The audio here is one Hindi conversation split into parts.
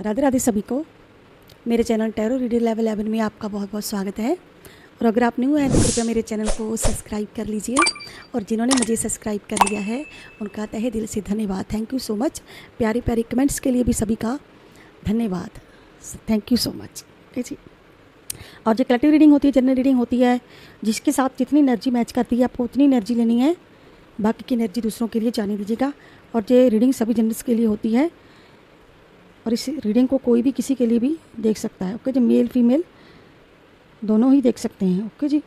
राधे राधे सभी को। मेरे चैनल टैरो रीडर लेवल 11 में आपका बहुत बहुत स्वागत है। और अगर आप न्यू हैं तो कृपया मेरे चैनल को सब्सक्राइब कर लीजिए, और जिन्होंने मुझे सब्सक्राइब कर लिया है उनका तहे दिल से धन्यवाद। Thank you so much. प्यारे प्यारे कमेंट्स के लिए भी सभी का धन्यवाद। Thank you so much. Okay जी। और जो कलेक्टिव रीडिंग होती है, जनरल रीडिंग होती है, जिसके साथ जितनी एनर्जी मैच करती है आपको उतनी एनर्जी लेनी है, बाकी की एनर्जी दूसरों के लिए जाने दीजिएगा। और ये रीडिंग सभी जनरल्स के लिए होती है, और इस रीडिंग को कोई भी किसी के लिए भी देख सकता है। ओके जी, मेल फीमेल दोनों ही देख सकते हैं। ओके जी।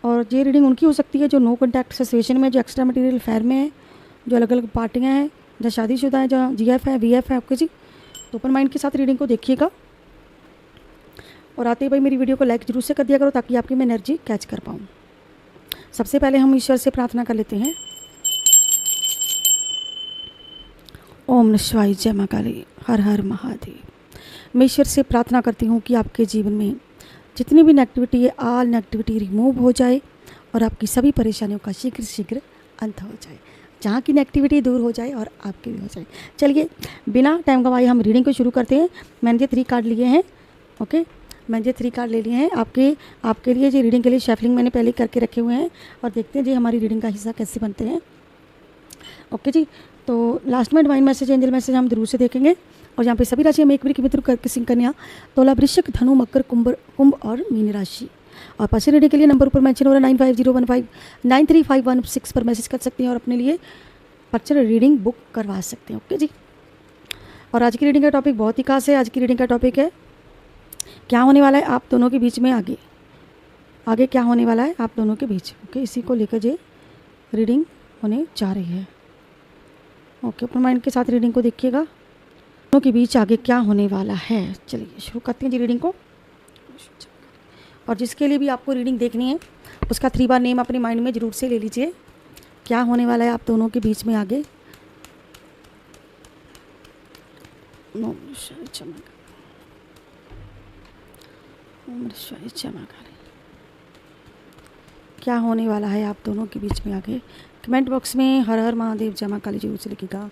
और ये रीडिंग उनकी हो सकती है जो नो कॉन्टैक्ट सिचुएशन में, जो एक्स्ट्रा मटेरियल अफेयर में है, जो अलग अलग पार्टियां हैं, जहाँ शादीशुदा है, जहाँ जीएफ है, वीएफ है। ओके जी। तो ओपन माइंड के साथ रीडिंग को देखिएगा, और आते ही भाई मेरी वीडियो को लाइक जरूर से कर दिया करो ताकि आपकी मैं एनर्जी कैच कर पाऊँ। सबसे पहले हम ईश्वर से प्रार्थना कर लेते हैं। ओम नमः शिवाय, जय मां काली, हर हर महादेव। मैं ईश्वर से प्रार्थना करती हूँ कि आपके जीवन में जितनी भी नेगेटिविटी है, ऑल नेगेटिविटी रिमूव हो जाए और आपकी सभी परेशानियों का शीघ्र शीघ्र अंत हो जाए। जहाँ की नेगेटिविटी दूर हो जाए और आपकी भी हो जाए। चलिए बिना टाइम गवाए हम रीडिंग को शुरू करते हैं। मैंने ये 3 कार्ड लिए हैं। ओके, मैंने ये 3 कार्ड ले लिए हैं आपके लिए। जी रीडिंग के लिए शेफलिंग मैंने पहले करके रखे हुए हैं, और देखते हैं जी हमारी रीडिंग का हिस्सा कैसे बनते हैं। ओके जी। तो लास्ट में डिवाइन मैसेज, एंजल मैसेज हम जरूर से देखेंगे। और यहाँ पे सभी राशि हम एक बार मित्र करके सिंह कन्या, तुला, वृश्चिक, धनु, मकर, कुंभ और मीन राशि। और पर्सनल रीडिंग के लिए नंबर ऊपर मेंशन हो रहा है 9501593516 पर मैसेज कर सकते हैं और अपने लिए पर्सनल रीडिंग बुक करवा सकते हैं। ओके जी। और आज की रीडिंग का टॉपिक बहुत ही खास है। आज की रीडिंग का टॉपिक है क्या होने वाला है आप दोनों के बीच में, आगे क्या होने वाला है आप दोनों के बीच। ओके, इसी को लेकर ये रीडिंग होने जा रही है। ओके, अपने माइंड के साथ रीडिंग को देखिएगा, दोनों के बीच आगे क्या होने वाला है। चलिए शुरू करते हैं जी रीडिंग को। और जिसके लिए भी आपको रीडिंग देखनी है उसका 3 बार नेम अपने माइंड में जरूर से ले लीजिए। क्या होने वाला है आप दोनों के बीच में आगे। क्या होने वाला है आप दोनों के बीच में आगे। कमेंट बॉक्स में हर हर महादेव, जय मां काली जरूर से लिखिएगा।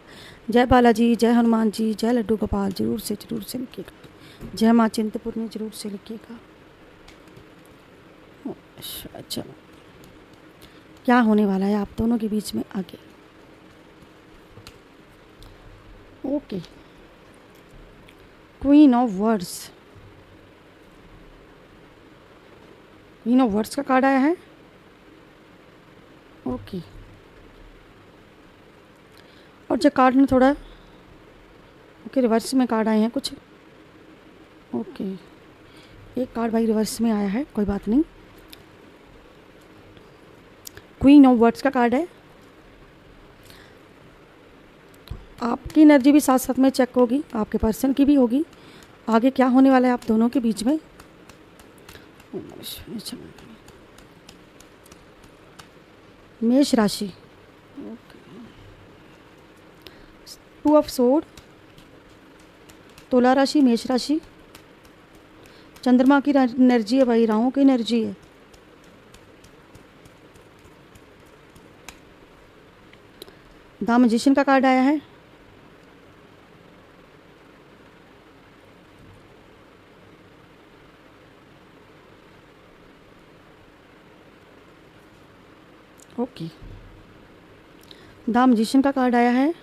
जय बालाजी, जय हनुमान जी, जय लड्डू गोपाल जरूर से लिखिएगा। जय मां चिंतपूर्णी जरूर से लिखिएगा। अच्छा, क्या होने वाला है आप दोनों के बीच में आगे। Okay, queen of words, queen of words का कार्ड आया है। ओके, और जो कार्ड में थोड़ा रिवर्स में कार्ड आए हैं कुछ। ओके, एक कार्ड भाई रिवर्स में आया है, कोई बात नहीं। क्वीन ऑफ वर्ड्स का कार्ड है। आपकी एनर्जी भी साथ साथ में चेक होगी, आपके पर्सन की भी होगी। आगे क्या होने वाला है आप दोनों के बीच में। मेष राशि, 2 ऑफ सोर्ड, तुला राशि, मेष राशि। चंद्रमा की एनर्जी है भाई, राहु की एनर्जी है। द मैजिशियन का कार्ड आया है। ओके, द मैजिशियन का कार्ड आया है।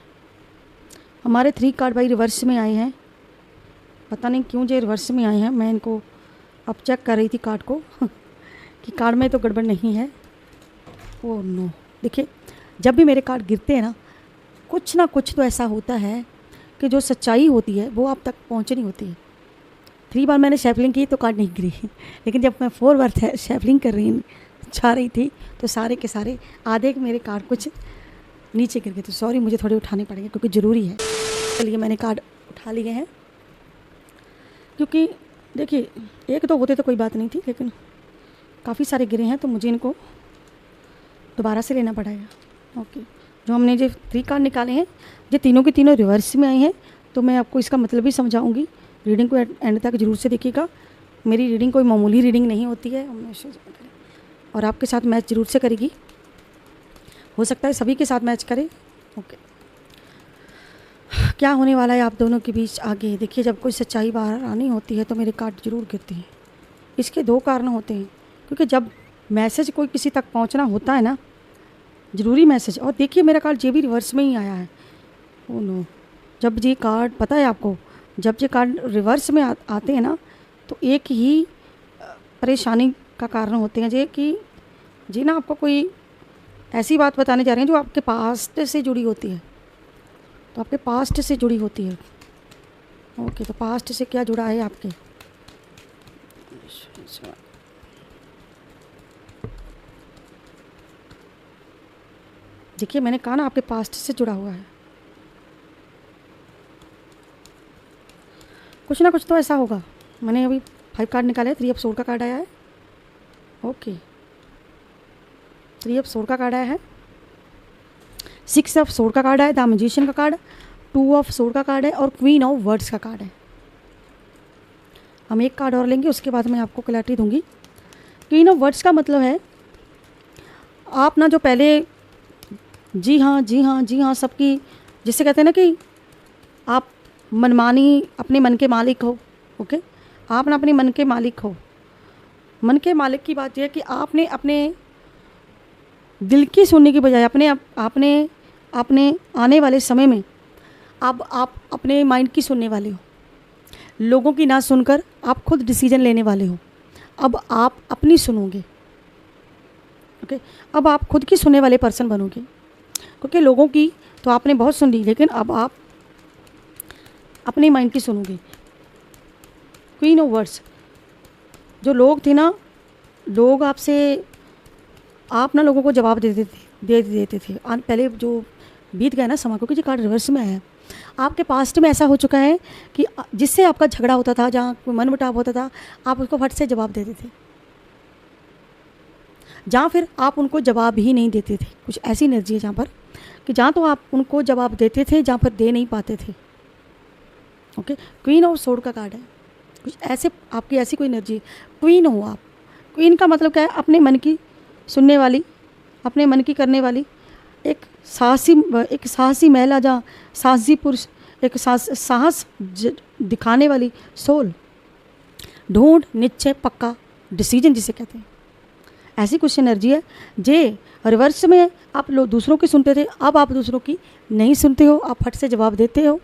हमारे 3 कार्ड भाई रिवर्स में आए हैं, पता नहीं क्यों जो रिवर्स में आए हैं। मैं इनको अब चेक कर रही थी कार्ड को कि कार्ड में तो गड़बड़ नहीं है। ओह नो, देखिए जब भी मेरे कार्ड गिरते हैं ना कुछ तो ऐसा होता है कि जो सच्चाई होती है वो आप तक पहुंचनी होती है। 3 बार मैंने शेफलिंग की तो कार्ड नहीं गिरी, लेकिन जब मैं 4 बार शेफलिंग कर रही थी तो सारे के सारे आधे मेरे कार्ड कुछ नीचे गिर गए। तो सॉरी, मुझे थोड़े उठाने पड़ेंगे क्योंकि ज़रूरी है। चलिए मैंने कार्ड उठा लिए हैं, क्योंकि देखिए एक तो होते तो कोई बात नहीं थी, लेकिन काफ़ी सारे गिरे हैं तो मुझे इनको दोबारा से लेना पड़ेगा। ओके, जो हमने जो 3 कार्ड निकाले हैं ये तीनों के तीनों रिवर्स में आए हैं, तो मैं आपको इसका मतलब भी समझाऊंगी। रीडिंग को एंड तक जरूर से देखिएगा। मेरी रीडिंग कोई मामूली रीडिंग नहीं होती है, और आपके साथ मैच जरूर से करेगी। हो सकता है सभी के साथ मैच करे। ओके, क्या होने वाला है आप दोनों के बीच आगे। देखिए, जब कोई सच्चाई बाहर आनी होती है तो मेरे कार्ड जरूर गिरते हैं। इसके 2 कारण होते हैं, क्योंकि जब मैसेज कोई किसी तक पहुंचना होता है ना, ज़रूरी मैसेज। और देखिए मेरा कार्ड ये भी रिवर्स में ही आया है। ओ नो, जब ये कार्ड, पता है आपको, जब ये कार्ड रिवर्स में आते हैं ना, तो एक ही परेशानी का कारण होते हैं जे कि जी ना, आपको कोई ऐसी बात बताने जा रहे हैं जो आपके पास्ट से जुड़ी होती है। तो आपके पास्ट से जुड़ी होती है। ओके, तो पास्ट से क्या जुड़ा है आपके? देखिए, मैंने कहा ना आपके पास्ट से जुड़ा हुआ है। कुछ ना कुछ तो ऐसा होगा। मैंने अभी 5 कार्ड निकाले, 3 ऑफ सोर्ड का कार्ड आया है। ओके, 3 ऑफ सोर्ड का कार्ड आया है, 6 ऑफ सोर्ड का कार्ड है, द मैजिशियन का कार्ड, 2 ऑफ सोर्ड का कार्ड है और क्वीन ऑफ वर्ड्स का कार्ड है। हम एक कार्ड और लेंगे, उसके बाद मैं आपको क्लैरिटी दूंगी। क्वीन ऑफ वर्ड्स का मतलब है आप ना जो पहले जी हाँ जी हाँ जी हाँ सबकी, जिससे कहते हैं ना कि आप मनमानी, अपने मन के मालिक हो। ओके, आप ना अपने मन के मालिक हो। मन के मालिक की बात यह है कि आपने अपने दिल की सुनने की बजाय आपने आने वाले समय में अब आप अपने माइंड की सुनने वाले हो। लोगों की ना सुनकर आप खुद डिसीजन लेने वाले हो। अब आप अपनी सुनोगे। ओके, अब आप खुद की सुनने वाले पर्सन बनोगे, क्योंकि लोगों की तो आपने बहुत सुन ली, लेकिन अब आप अपने माइंड की सुनोगे। क्वीन ऑफ वर्ड्स, जो लोग थे ना, लोग आपसे, आप ना लोगों को जवाब दे देते थे। पहले जो बीत गया ना समय, क्योंकि जो कार्ड रिवर्स में आया है, आपके पास्ट में ऐसा हो चुका है कि जिससे आपका झगड़ा होता था, जहाँ कोई मनमुटाव होता था, आप उसको फट से जवाब देते थे, जहाँ फिर आप उनको जवाब ही नहीं देते थे। कुछ ऐसी एनर्जी है जहाँ पर कि जहाँ तो आप उनको जवाब देते थे, जहाँ पर दे नहीं पाते थे। ओके, क्वीन ऑफ सोर्ड का कार्ड है। कुछ ऐसे आपकी ऐसी कोई एनर्जी, क्वीन हो आप। क्वीन का मतलब क्या है? अपने मन की सुनने वाली, अपने मन की करने वाली, एक साहसी महिला, जहाँ साहसी पुरुष, एक साहस दिखाने वाली सोल, ढूंढ, निश्चय, पक्का डिसीजन जिसे कहते हैं। ऐसी कुछ एनर्जी है। जे रिवर्स में आप लोग दूसरों की सुनते थे, अब आप दूसरों की नहीं सुनते हो, आप फट से जवाब देते हो।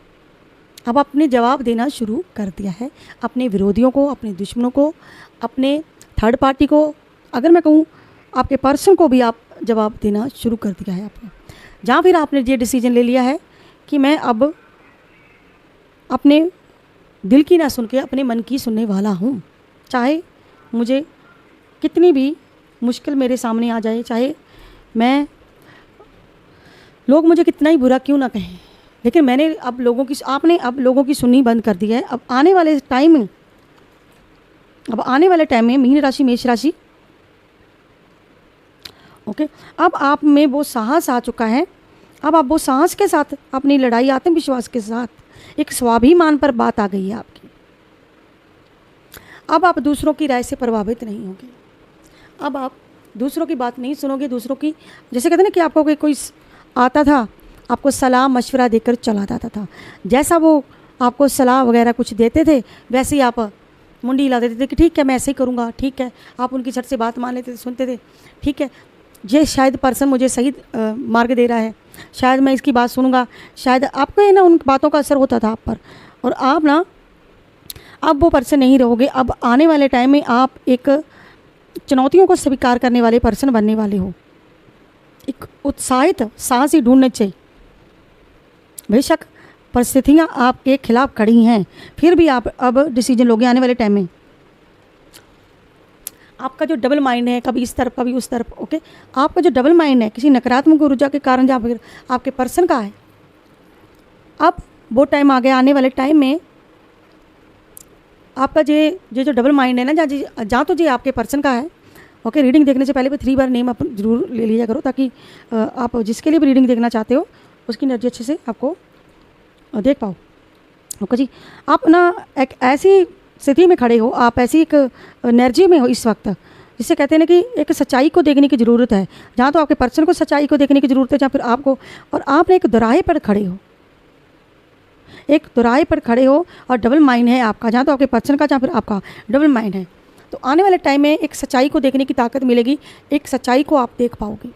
अब आपने जवाब देना शुरू कर दिया है अपने विरोधियों को, अपने दुश्मनों को, अपने थर्ड पार्टी को, अगर मैं कहूँ आपके पर्सन को भी आप जवाब देना शुरू कर दिया है आपने। जहाँ फिर आपने ये डिसीजन ले लिया है कि मैं अब अपने दिल की ना सुन के अपने मन की सुनने वाला हूँ। चाहे मुझे कितनी भी मुश्किल मेरे सामने आ जाए, चाहे लोग मुझे कितना ही बुरा क्यों ना कहें, लेकिन आपने अब लोगों की सुननी बंद कर दी है। अब आने वाले टाइम में मीन राशि, मेष राशि, ओके, अब आप में वो साहस आ चुका है। अब आप वो साहस के साथ अपनी लड़ाई, आत्मविश्वास के साथ, एक स्वाभिमान पर बात आ गई है आपकी। अब आप दूसरों की राय से प्रभावित नहीं होंगे। अब आप दूसरों की बात नहीं सुनोगे। दूसरों की, जैसे कहते हैं ना कि आपको कोई आता था, आपको सलाह मशवरा देकर चला जाता था, जैसा वो आपको सलाह वगैरह कुछ देते थे, वैसे ही आप मुंडी हिला देते थे कि ठीक है मैं ऐसे ही करूँगा, ठीक है। आप उनकी झट से बात मान लेते थे, सुनते थे, ठीक है ये शायद पर्सन मुझे सही मार्ग दे रहा है, शायद मैं इसकी बात सुनूंगा, शायद आपको ना उन बातों का असर होता था आप पर। और आप ना अब वो पर्सन नहीं रहोगे। अब आने वाले टाइम में आप एक चुनौतियों को स्वीकार करने वाले पर्सन बनने वाले हो। एक उत्साहित साहसी ढूंढने चाहिए। बेशक परिस्थितियाँ आपके खिलाफ खड़ी हैं, फिर भी आप अब डिसीजन लोगे आने वाले टाइम में। आपका जो डबल माइंड है, कभी इस तरफ कभी उस तरफ, ओके, आपका जो डबल माइंड है किसी नकारात्मक ऊर्जा के कारण जहाँ फिर आपके पर्सन का है, अब वो टाइम आ गया। आने वाले टाइम में आपका जो डबल माइंड है ना, जहाँ तो आपके पर्सन का है, ओके। रीडिंग देखने से पहले भी 3 बार नेम आप जरूर ले लिया करो, ताकि आप जिसके लिए भी रीडिंग देखना चाहते हो उसकी एनर्जी अच्छे से आपको देख पाओ। ओके जी, आप ना एक ऐसी स्थिति में खड़े हो, आप ऐसी एक एनर्जी में हो इस वक्त, जिससे कहते हैं ना कि एक सच्चाई को देखने की ज़रूरत है। जहाँ तो आपके पर्सन को सच्चाई को देखने की ज़रूरत है, जहाँ फिर आपको, और आप एक दोराहे पर खड़े हो। एक दोराहे पर खड़े हो और डबल माइंड है आपका, जहाँ तो आपके पर्सन का, जहाँ फिर आपका डबल माइंड है, तो आने वाले टाइम में एक सच्चाई को देखने की ताकत मिलेगी, एक सच्चाई को आप देख पाओगे।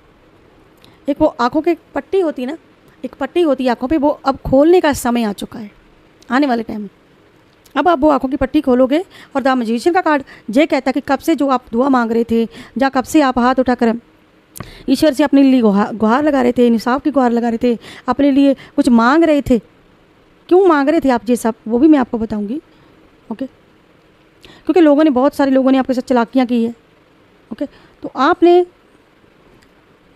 एक वो आँखों की पट्टी होती है ना, एक पट्टी होती है आँखों पे, वो अब खोलने का समय आ चुका है आने वाले टाइम में। अब आप वो आँखों की पट्टी खोलोगे और द मैजिशियन का कार्ड ये कहता है कि कब से जो आप दुआ मांग रहे थे, या कब से आप हाथ उठाकर ईश्वर से अपने लिए गुहार लगा रहे थे, इंसाफ की गुहार लगा रहे थे, अपने लिए कुछ मांग रहे थे, क्यों मांग रहे थे आप ये सब, वो भी मैं आपको बताऊंगी। ओके, क्योंकि लोगों ने, बहुत सारे लोगों ने आपके साथ चालाकियाँ की है। ओके, तो आपने,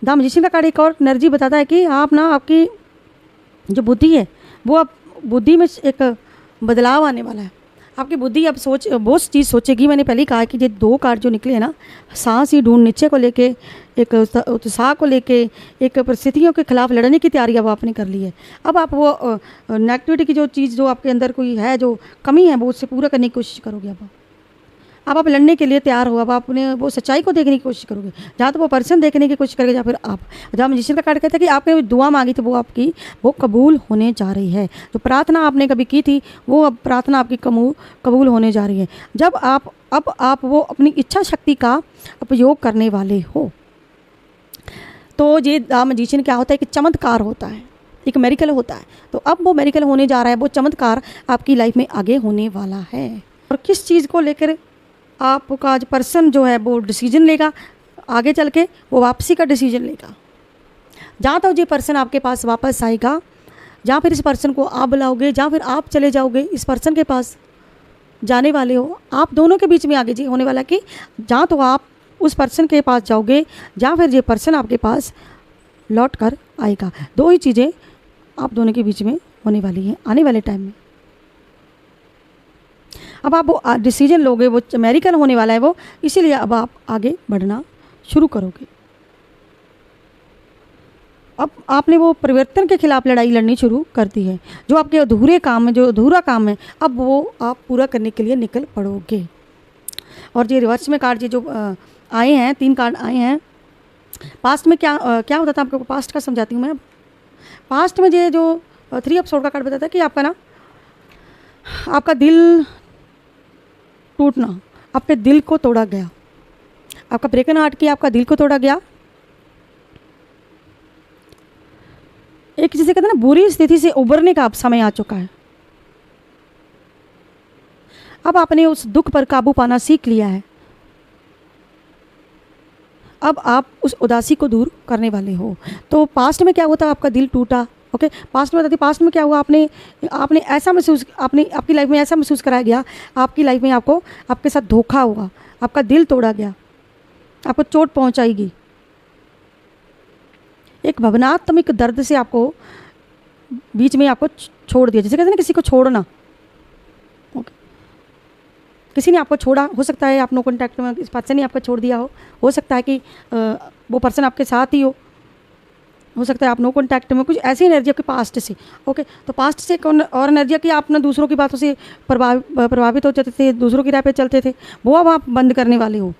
द मैजिशियन का कार्ड एक और एनर्जी बताता है कि आप ना, आपकी जो बुद्धि है वो अब बुद्धि में एक बदलाव आने वाला है। आपकी बुद्धि अब बहुत चीज़ सोचेगी। मैंने पहले ही कहा कि ये 2 कार्ड जो निकले हैं ना, सांस ही ढूंढ नीचे को लेके, एक उत्साह को लेके, एक परिस्थितियों के खिलाफ लड़ने की तैयारी अब आपने कर ली है। अब आप वो नेगेटिविटी की जो चीज़ जो आपके अंदर कोई है, जो कमी है, वो उससे पूरा करने की कोशिश करोगे। अब आप लड़ने के लिए तैयार हो। अब आपने वो सच्चाई को देखने की कोशिश करोगे, जहाँ तो वो पर्सन देखने की कोशिश करेगा, या फिर आप, जहाँ मैजिशियन का कार्ड कहता है कि आपने दुआ मांगी थी, वो आपकी वो कबूल होने जा रही है। जो प्रार्थना आपने कभी की थी, वो अब प्रार्थना आपकी कबूल होने जा रही है, जब आप वो अपनी इच्छा शक्ति का उपयोग करने वाले हो। तो ये द मैजिशियन क्या होता है, कि चमत्कार होता है, एक मेरिकल होता है। तो अब वो मेरिकल होने जा रहा है, वो चमत्कार आपकी लाइफ में आगे होने वाला है। और किस चीज़ को लेकर आपका जो पर्सन जो है वो डिसीजन लेगा आगे चल के, वो वापसी का डिसीजन लेगा। जहाँ तक ये पर्सन आपके पास वापस आएगा, जहाँ फिर इस पर्सन को आप बुलाओगे, जहाँ फिर आप चले जाओगे, इस पर्सन के पास जाने वाले हो, आप दोनों के बीच में आगे जी होने वाला कि जहाँ तो आप उस पर्सन के पास जाओगे, जहाँ फिर ये पर्सन आपके पास लौट कर आएगा। 2 ही चीज़ें आप दोनों के बीच में होने वाली हैं आने वाले टाइम में। अब आप वो डिसीजन लोगे, वो अमेरिकन होने वाला है वो, इसीलिए अब आप आगे बढ़ना शुरू करोगे। अब आपने वो परिवर्तन के खिलाफ लड़ाई लड़नी शुरू कर दी है। जो आपके अधूरे काम है, जो अधूरा काम है, अब वो आप पूरा करने के लिए निकल पड़ोगे। और ये रिवर्स में कार्ड, ये जो आए हैं, 3 कार्ड आए हैं। पास्ट में क्या होता था, आपको पास्ट का समझाती हूँ मैं। पास्ट में ये जो 3 ऑफ सोर्ड का कार्ड बताता है कि आपका ना, आपका दिल टूटना, आपके दिल को तोड़ा गया, आपका ब्रेकन हार्ट किया, आपका दिल को तोड़ा गया। एक जिसे कहते हैं ना, बुरी स्थिति से उबरने का अब समय आ चुका है। अब आपने उस दुख पर काबू पाना सीख लिया है। अब आप उस उदासी को दूर करने वाले हो। तो पास्ट में क्या हुआ था, आपका दिल टूटा। ओके, पास्ट में बताती, पास्ट में क्या हुआ, आपने ऐसा महसूस, आपकी लाइफ में ऐसा महसूस कराया गया, आपकी लाइफ में आपको, आपके साथ धोखा हुआ, आपका दिल तोड़ा गया, आपको चोट पहुंचाएगी, एक भावनात्मक दर्द से आपको बीच में आपको छोड़ दिया। जैसे कहते हैं ना, किसी को छोड़ना। ओके, किसी ने आपको छोड़ा, हो सकता है आप नो कॉन्टैक्ट में, इस पर्सन ने आपको छोड़ दिया हो सकता है कि वो पर्सन आपके साथ ही हो सकता है आप नो कॉन्टैक्ट में, कुछ ऐसी एनर्जी आपके पास्ट से। ओके, तो पास्ट से और एनर्जी कि आप ना दूसरों की बातों से प्रभावित हो जाते थे, दूसरों की राह पे चलते थे, वो अब आप बंद करने वाले हो।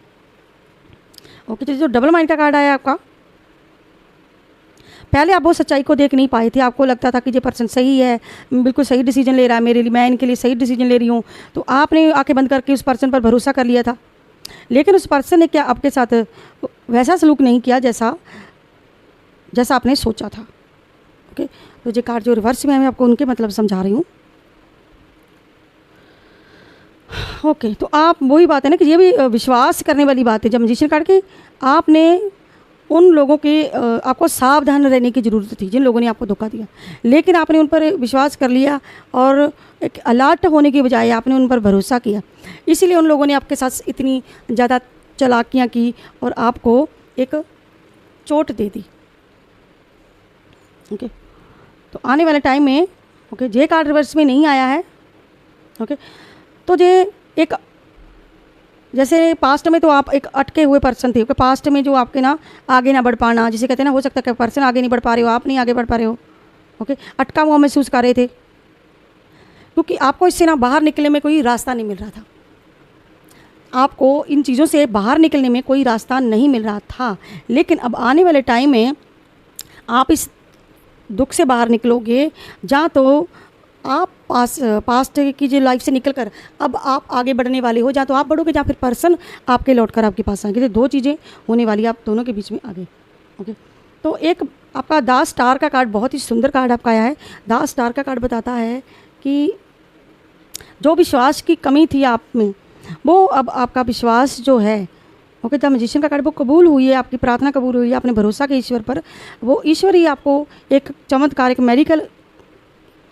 ओके, तो जो डबल माइंड का कार्ड आया आपका, पहले आप वो सच्चाई को देख नहीं पाए थे, आपको लगता था कि ये पर्सन सही है, बिल्कुल सही डिसीजन ले रहा है मेरे लिए, मैं इनके लिए सही डिसीजन ले रही हूँ, तो आपने आंखें बंद करके उस पर्सन पर भरोसा कर लिया था। लेकिन उस पर्सन ने क्या आपके साथ वैसा सलूक नहीं किया जैसा आपने सोचा था। ओके, तो ये कार्ड जो रिवर्स में है, मैं आपको उनके मतलब समझा रही हूँ। ओके, तो आप वही बात है ना कि ये भी विश्वास करने वाली बात है। जब मैजिशियन कार्ड की, आपने उन लोगों के आपको सावधान रहने की ज़रूरत थी जिन लोगों ने आपको धोखा दिया, लेकिन आपने उन पर विश्वास कर लिया और एक अलर्ट होने की बजाय आपने उन पर भरोसा किया। इसीलिए उन लोगों ने आपके साथ इतनी ज़्यादा चालाकियाँ की और आपको एक चोट दे दी। ओके, तो आने वाले टाइम में, ओके, जे कार्ड रिवर्स में नहीं आया है। ओके, तो ये एक, जैसे पास्ट में तो आप एक अटके हुए पर्सन थे। ओके, पास्ट में जो आपके ना आगे ना बढ़ पाना, जिसे कहते हैं ना, हो सकता है कि पर्सन आगे नहीं बढ़ पा रहे हो, आप नहीं आगे बढ़ पा रहे हो। ओके, अटका हुआ महसूस कर रहे थे क्योंकि आपको इससे ना बाहर निकलने में कोई रास्ता नहीं मिल रहा था। आपको इन चीज़ों से बाहर निकलने में कोई रास्ता नहीं मिल रहा था, लेकिन अब आने वाले टाइम में आप इस दुख से बाहर निकलोगे, जहाँ तो आप पास्ट की जो लाइफ से निकल कर अब आप आगे बढ़ने वाले हो, या तो आप बढ़ोगे या फिर पर्सन आपके लौट कर आपके पास आएंगे। तो दो चीज़ें होने वाली है आप दोनों के बीच में आगे। ओके, तो एक आपका द स्टार का कार्ड बहुत ही सुंदर कार्ड आपका आया है। द स्टार का कार्ड बताता है कि जो विश्वास की कमी थी आप में, वो अब आपका विश्वास जो है, ओके, द मैजिशियन का कार्ड, वो कबूल हुई है, आपकी प्रार्थना कबूल हुई है, आपने भरोसा किया ईश्वर पर, वो ईश्वर ही आपको एक चमत्कार, एक मेडिकल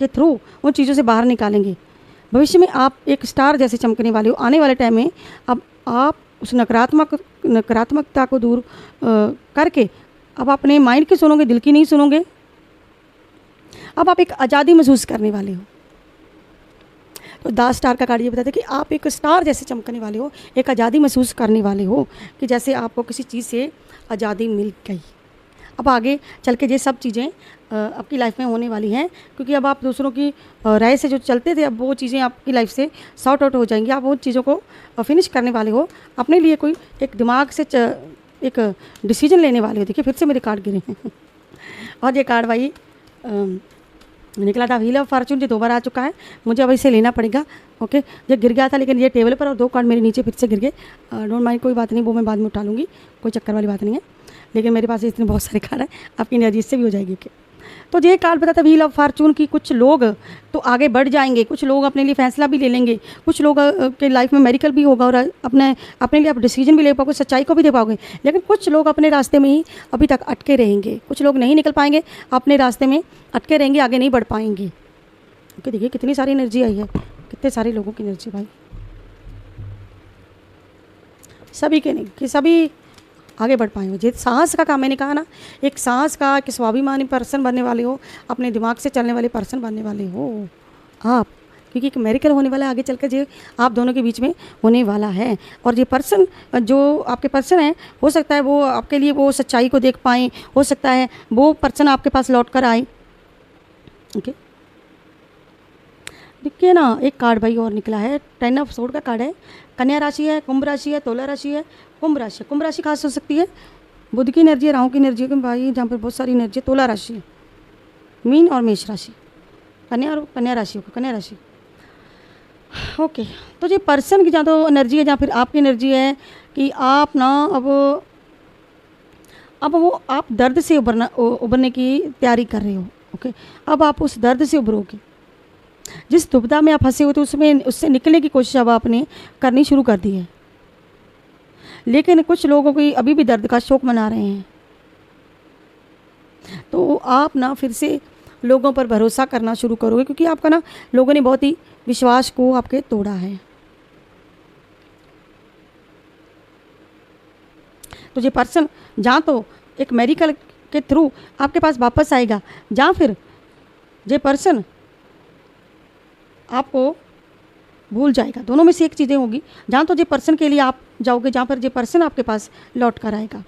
के थ्रू उन चीज़ों से बाहर निकालेंगे। भविष्य में आप एक स्टार जैसे चमकने वाले हो। आने वाले टाइम में अब आप उस नकारात्मकता को दूर करके अब अपने माइंड की सुनोगे, दिल की नहीं सुनोगे। अब आप एक आज़ादी महसूस करने वाले हो। तो द स्टार का कार्ड ये बताता है कि आप एक स्टार जैसे चमकने वाले हो, एक आज़ादी महसूस करने वाले हो कि जैसे आपको किसी चीज़ से आज़ादी मिल गई। अब आगे चल के ये सब चीज़ें आपकी लाइफ में होने वाली हैं, क्योंकि अब आप दूसरों की राय से जो चलते थे, अब वो चीज़ें आपकी लाइफ से सॉर्ट आउट हो जाएंगी। आप वो चीज़ों को फिनिश करने वाले हो, अपने लिए कोई एक दिमाग से एक डिसीजन लेने वाले हो। देखिए फिर से मेरे कार्ड गिरे हैं और ये कार्ड भाई निकला था व्हील ऑफ फॉर्चून, जो 2 बार आ चुका है। मुझे अब इसे लेना पड़ेगा। ओके, ये गिर गया था लेकिन ये टेबल पर, और 2 कार्ड मेरे नीचे फिर से गिर गए। डोंट माइंड, कोई बात नहीं, वो मैं बाद में उठा लूँगी, कोई चक्कर वाली बात नहीं है। लेकिन मेरे पास इतने बहुत सारे कार्ड हैं, आपकी एनर्जी इससे भी हो जाएगी। ओके, तो ये कार्ड बताता है व्हील ऑफ फॉर्चून की कुछ लोग तो आगे बढ़ जाएंगे, कुछ लोग अपने लिए फैसला भी ले लेंगे, कुछ लोग के लाइफ में मेडिकल भी होगा और अपने लिए आप डिसीजन भी ले पाओगे, सच्चाई को भी दे पाओगे। लेकिन कुछ लोग अपने रास्ते में ही अभी तक अटके रहेंगे, कुछ लोग नहीं निकल पाएंगे, अपने रास्ते में अटके रहेंगे, आगे नहीं बढ़ पाएंगे। ओके, देखिए कितनी सारी एनर्जी आई है, कितने सारे लोगों की एनर्जी भाई, सभी के नहीं कि सभी आगे बढ़ पाएंगे। जे साहस का काम, मैंने कहा ना, एक साहस का, एक स्वाभिमानी पर्सन बनने वाले हो, अपने दिमाग से चलने वाले पर्सन बनने वाले हो आप, क्योंकि एक मेरिकल होने वाला है आगे चलकर, जो आप दोनों के बीच में होने वाला है। और ये पर्सन जो आपके पर्सन है, हो सकता है वो आपके लिए वो सच्चाई को देख पाएँ, हो सकता है वो पर्सन आपके पास लौट कर आए। ओके, देखिए ना, एक कार्ड भाई और निकला है, 10 ऑफ सोर्ड का कार्ड है। कन्या राशि है, कुंभ राशि है, तुला राशि है, कुंभ राशि। कुंभ राशि खास हो सकती है, बुध की एनर्जी है, राहु की एनर्जी है भाई, जहाँ पर बहुत सारी एनर्जी है। तुला राशि है, मीन और मेष राशि, कन्या और कन्या राशि होगा, कन्या राशि। ओके, तो ये पर्सन की जहाँ तो एनर्जी है, जहाँ फिर आपकी एनर्जी है कि आप ना अब वो आप दर्द से उबरने की तैयारी कर रहे हो। ओके, अब आप उस दर्द से उभरोगे, जिस दुविधा में आप फंसे हो तो उससे निकलने की कोशिश अब आपने करनी शुरू कर दी है। लेकिन कुछ लोगों की अभी भी दर्द का शोक मना रहे हैं, तो आप ना फिर से लोगों पर भरोसा करना शुरू करोगे, क्योंकि आपका ना लोगों ने बहुत ही विश्वास को आपके तोड़ा है। तो ये पर्सन जहाँ तो एक मेडिकल के थ्रू आपके पास वापस आएगा, जहाँ फिर ये पर्सन आपको भूल जाएगा। दोनों में से एक चीज़ें होगी, जहाँ तो ये पर्सन के लिए आप जाओगे, जहाँ पर ये पर्सन आपके पास लौट कर आएगा।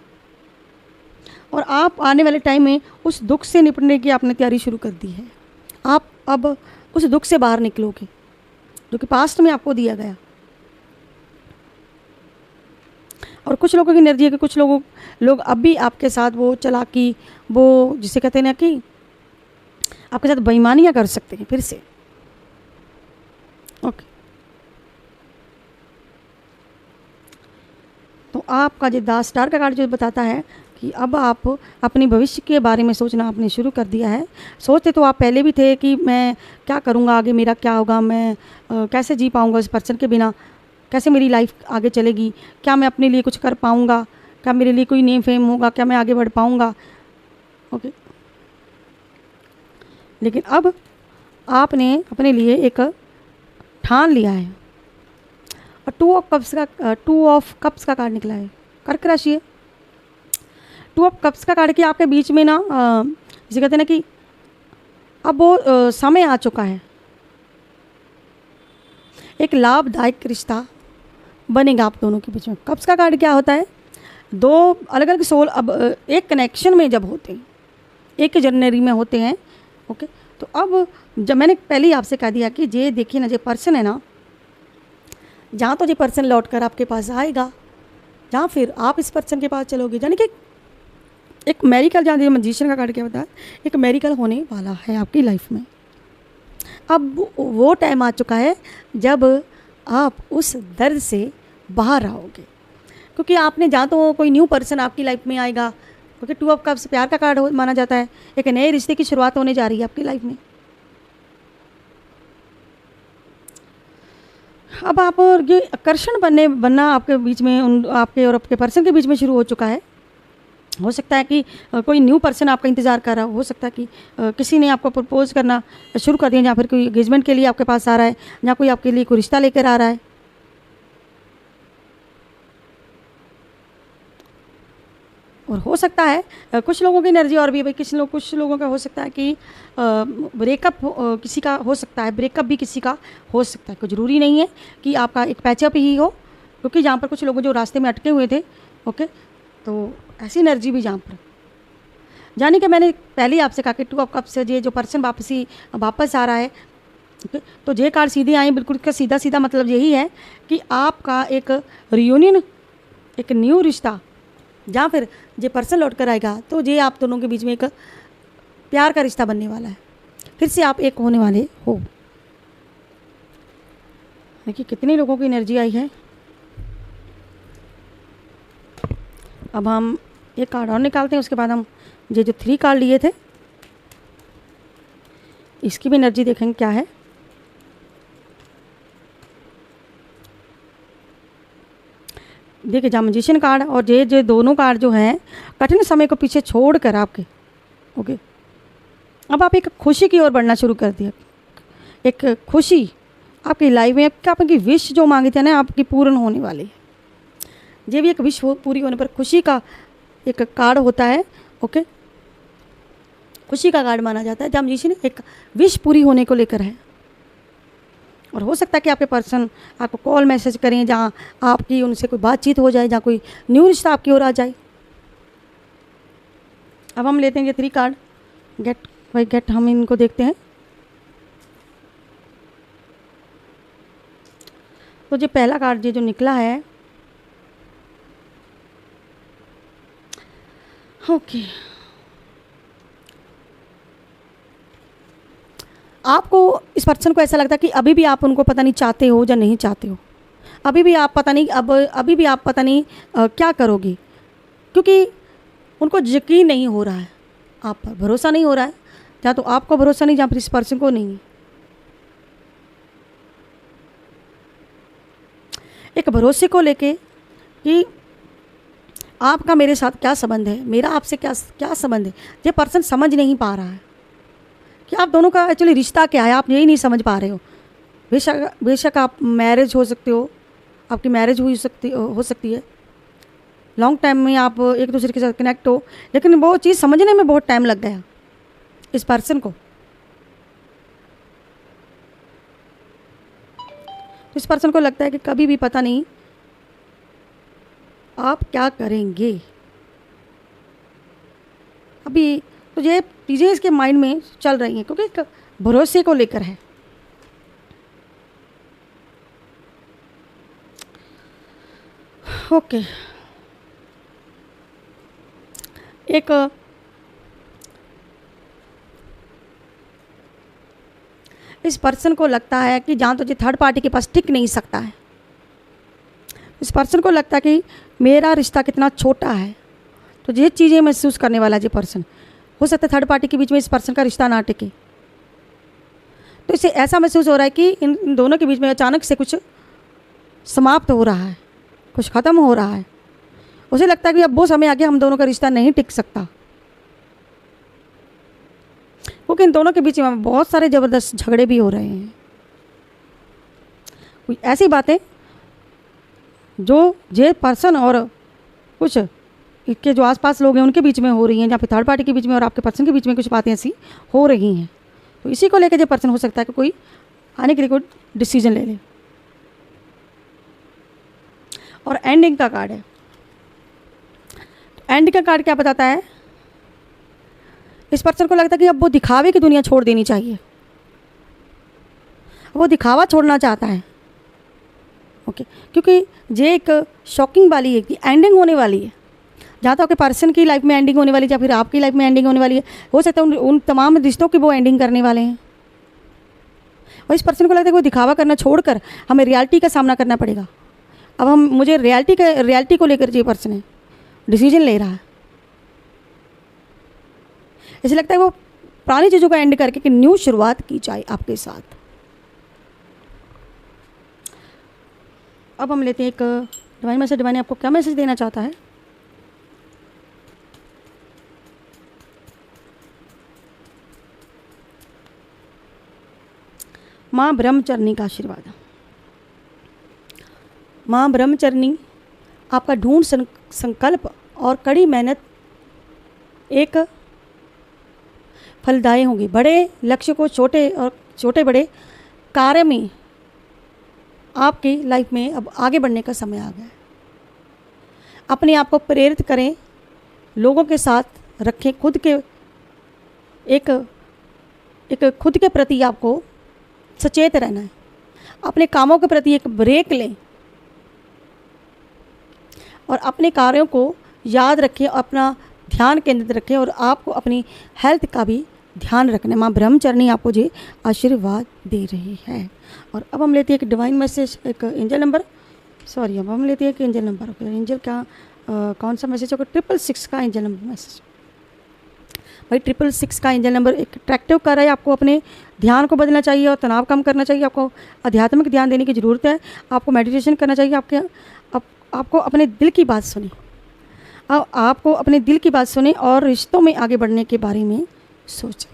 और आप आने वाले टाइम में उस दुख से निपटने की आपने तैयारी शुरू कर दी है। आप अब उस दुख से बाहर निकलोगे जो कि पास्ट में आपको दिया गया। और कुछ लोगों की एनर्जी है कि कुछ लोग अब भी आपके साथ वो चालाकी, वो जिसे कहते हैं ना कि आपके साथ बेईमानियाँ कर सकते हैं फिर से। ओके, तो आपका जो द स्टार का कार्ड जो बताता है कि अब आप अपने भविष्य के बारे में सोचना आपने शुरू कर दिया है। सोचते तो आप पहले भी थे कि मैं क्या करूँगा आगे, मेरा क्या होगा, मैं कैसे जी पाऊँगा इस पर्सन के बिना, कैसे मेरी लाइफ आगे चलेगी, क्या मैं अपने लिए कुछ कर पाऊँगा, क्या मेरे लिए कोई नेम फेम होगा, क्या मैं आगे बढ़ पाऊँगा। ओके, लेकिन अब आपने अपने लिए एक ठान लिया है। और 2 ऑफ कप्स का कार्ड निकला है, कर्क राशि है। 2 ऑफ कप्स का कार्ड कि आपके बीच में ना जिसे कहते हैं ना कि अब वो समय आ चुका है, एक लाभदायक रिश्ता बनेगा आप दोनों के बीच में। कप्स का कार्ड क्या होता है, 2 अलग अलग सोल अब एक कनेक्शन में जब होते हैं, एक जनवरी में होते हैं। ओके, तो अब जब मैंने पहले ही आपसे कह दिया कि ये देखिए ना, ये पर्सन है ना, जहाँ तो ये पर्सन लौट कर आपके पास आएगा, जहाँ फिर आप इस पर्सन के पास चलोगे, यानी कि एक मेरिकल, जहाँ मैजिशियन का कार्ड क्या होता है, एक मेरिकल होने वाला है आपकी लाइफ में। अब वो टाइम आ चुका है जब आप उस दर्द से बाहर आओगे, क्योंकि आपने जहाँ तो कोई न्यू पर्सन आपकी लाइफ में आएगा, क्योंकि 2 ऑफ कप्स प्यार का कार्ड माना जाता है। एक नए रिश्ते की शुरुआत होने जा रही है आपकी लाइफ में। अब आप ये आकर्षण बनना आपके बीच में, आपके और आपके पर्सन के बीच में शुरू हो चुका है। हो सकता है कि कोई न्यू पर्सन आपका इंतज़ार कर रहा हो सकता है कि किसी ने आपको प्रपोज करना शुरू कर दिया, या फिर कोई एंगेजमेंट के लिए आपके पास आ रहा है, या कोई आपके लिए कोई रिश्ता लेकर आ रहा है। और हो सकता है कुछ लोगों की एनर्जी और भी भाई, कुछ लोगों का हो सकता है कि ब्रेकअप किसी का हो सकता है, ब्रेकअप भी किसी का हो सकता है। कोई ज़रूरी नहीं है कि आपका एक पैचअप ही हो, क्योंकि जहाँ पर कुछ लोग जो रास्ते में अटके हुए थे, ओके, तो ऐसी एनर्जी भी जहाँ पर जाने के, मैंने पहले ही आपसे कहा कि 2 ऑफ कप्स से ये जो पर्सन वापस आ रहा है, ओके, तो ये कार्ड सीधे आए, बिल्कुल इसका सीधा सीधा मतलब यही है कि आपका एक रियूनियन, एक न्यू रिश्ता, जहाँ फिर ये पर्सन लौट कर आएगा, तो ये आप दोनों के बीच में एक प्यार का रिश्ता बनने वाला है, फिर से आप एक होने वाले हो। देखिए कितने लोगों की एनर्जी आई है। अब हम एक कार्ड और निकालते हैं, उसके बाद हम ये जो 3 कार्ड लिए थे इसकी भी एनर्जी देखेंगे क्या है। देखिए जहाँ मैजिशियन कार्ड और ये दोनों कार्ड जो हैं कठिन समय को पीछे छोड़कर आपके, ओके, अब आप एक खुशी की ओर बढ़ना शुरू कर दिया। एक खुशी आपकी लाइफ में, आपकी विश जो मांगी थी ना आपकी पूर्ण होने वाली है। ये भी एक विश पूरी होने पर खुशी का एक कार्ड होता है, ओके, खुशी का कार्ड माना जाता है। जब मैजिशियन एक विश पूरी होने को लेकर है, और हो सकता है कि आपके पर्सन आपको कॉल मैसेज करें, जहाँ आपकी उनसे कोई बातचीत हो जाए, जहाँ कोई न्यू रिश्ता आपकी ओर आ जाए। अब हम लेते हैं ये 3 कार्ड, गेट बाय गेट, हम इनको देखते हैं। तो जो पहला कार्ड ये जो निकला है, ओके, आपको इस पर्सन को ऐसा लगता है कि अभी भी आप उनको पता नहीं चाहते हो या नहीं चाहते हो, अभी भी आप पता नहीं, अभी भी आप पता नहीं क्या करोगे, क्योंकि उनको यकीन नहीं हो रहा है, आप पर भरोसा नहीं हो रहा है, या तो आपको भरोसा नहीं, जहाँ पर इस पर्सन को नहीं। एक भरोसे को लेके कि आपका मेरे साथ क्या संबंध है, मेरा आपसे क्या संबंध है, ये पर्सन समझ नहीं पा रहा है कि आप दोनों का एक्चुअली रिश्ता क्या है, आप यही नहीं समझ पा रहे हो। बेशक आप मैरिज हो सकते हो, आपकी मैरिज हो सकती है, लॉन्ग टाइम में आप एक दूसरे के साथ कनेक्ट हो, लेकिन वो चीज़ समझने में बहुत टाइम लग गया इस पर्सन को। इस पर्सन को लगता है कि कभी भी पता नहीं आप क्या करेंगे। अभी तो ये चीज़ें इसके माइंड में चल रही हैं, क्योंकि एक भरोसे को लेकर है। ओके, एक इस पर्सन को लगता है कि जहाँ तो ये थर्ड पार्टी के पास टिक नहीं सकता है। इस पर्सन को लगता है कि मेरा रिश्ता कितना छोटा है, तो ये चीज़ें महसूस करने वाला ये पर्सन। हो सकता है थर्ड पार्टी के बीच में इस पर्सन का रिश्ता ना टिके, तो इसे ऐसा महसूस हो रहा है कि इन दोनों के बीच में अचानक से कुछ समाप्त हो रहा है, कुछ ख़त्म हो रहा है। उसे लगता है कि अब वो समय आ गया, हम दोनों का रिश्ता नहीं टिक सकता, क्योंकि इन दोनों के बीच में बहुत सारे ज़बरदस्त झगड़े भी हो रहे हैं। कोई ऐसी बातें जो ये पर्सन और कुछ इसके जो आसपास लोग हैं उनके बीच में हो रही हैं, जहाँ पे थर्ड पार्टी के बीच में और आपके पर्सन के बीच में कुछ बातें ऐसी हो रही हैं। तो इसी को लेकर ये पर्सन हो सकता है कि कोई आने के लिए कोई डिसीजन ले ले। और एंडिंग का कार्ड है। एंड का कार्ड क्या बताता है? इस पर्सन को लगता है कि अब वो दिखावे की दुनिया छोड़ देनी चाहिए, वो दिखावा छोड़ना चाहता है। ओके, क्योंकि ये एक शॉकिंग वाली एक एंडिंग होने वाली है, जहाँ तक आपके पर्सन की लाइफ में एंडिंग होने वाली है या फिर आपकी लाइफ में एंडिंग होने वाली है। हो सकता है उन तमाम रिश्तों की वो एंडिंग करने वाले हैं। और इस पर्सन को लगता है कि वो दिखावा करना छोड़कर हमें रियलिटी का सामना करना पड़ेगा। अब मुझे रियलिटी को लेकर ये पर्सन है डिसीजन ले रहा है। ऐसे लगता है वो पुरानी चीज़ों का एंड करके कि न्यू शुरुआत की जाए आपके साथ। अब हम लेते हैं एक डिवाइन मैसेज। डिवाइन आपको क्या मैसेज देना चाहता है? माँ ब्रह्मचरणी का आशीर्वाद। माँ ब्रह्मचरणी आपका ढूंढ संकल्प और कड़ी मेहनत एक फलदायी होंगी। बड़े लक्ष्य को छोटे बड़े कार्य में आपकी लाइफ में अब आगे बढ़ने का समय आ गया है। अपने आप को प्रेरित करें, लोगों के साथ रखें, खुद के एक खुद के प्रति आपको सचेत रहना है। अपने कामों के प्रति एक ब्रेक लें और अपने कार्यों को याद रखें, अपना ध्यान केंद्रित रखें और आपको अपनी हेल्थ का भी ध्यान रखना है। माँ ब्रह्मचरणी आपको ये आशीर्वाद दे रही है। और अब हम लेते हैं एक डिवाइन मैसेज, एक एंजल नंबर। अब हम लेते हैं एक एंजल नंबर। ओके, एंजल का कौन सा मैसेज होगा? 666 का एंजल नंबर मैसेज। भाई 666 का एंजल नंबर एक अट्रैक्टिव कर रहा है। आपको अपने ध्यान को बदलना चाहिए और तनाव कम करना चाहिए। आपको आध्यात्मिक ध्यान देने की ज़रूरत है। आपको मेडिटेशन करना चाहिए। आपको अपने दिल की बात सुने। अब आपको अपने दिल की बात सुने और रिश्तों में आगे बढ़ने के बारे में सोचें।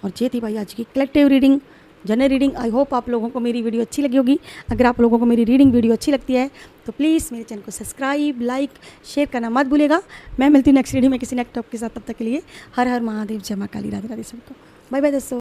और ये थी भाई आज की collective reading, general reading. I hope आप लोगों को मेरी वीडियो अच्छी लगी होगी। अगर आप लोगों को मेरी रीडिंग वीडियो अच्छी लगती है तो प्लीज़ मेरे चैनल को सब्सक्राइब, लाइक, शेयर करना मत भूलिएगा। मैं मिलती हूँ नेक्स्ट वीडियो में किसी नेक्स्ट टॉपिक के साथ। तब तक के लिए हर हर महादेव, जय मां काली, राधे राधे सबको। बाय बाय दोस्तों।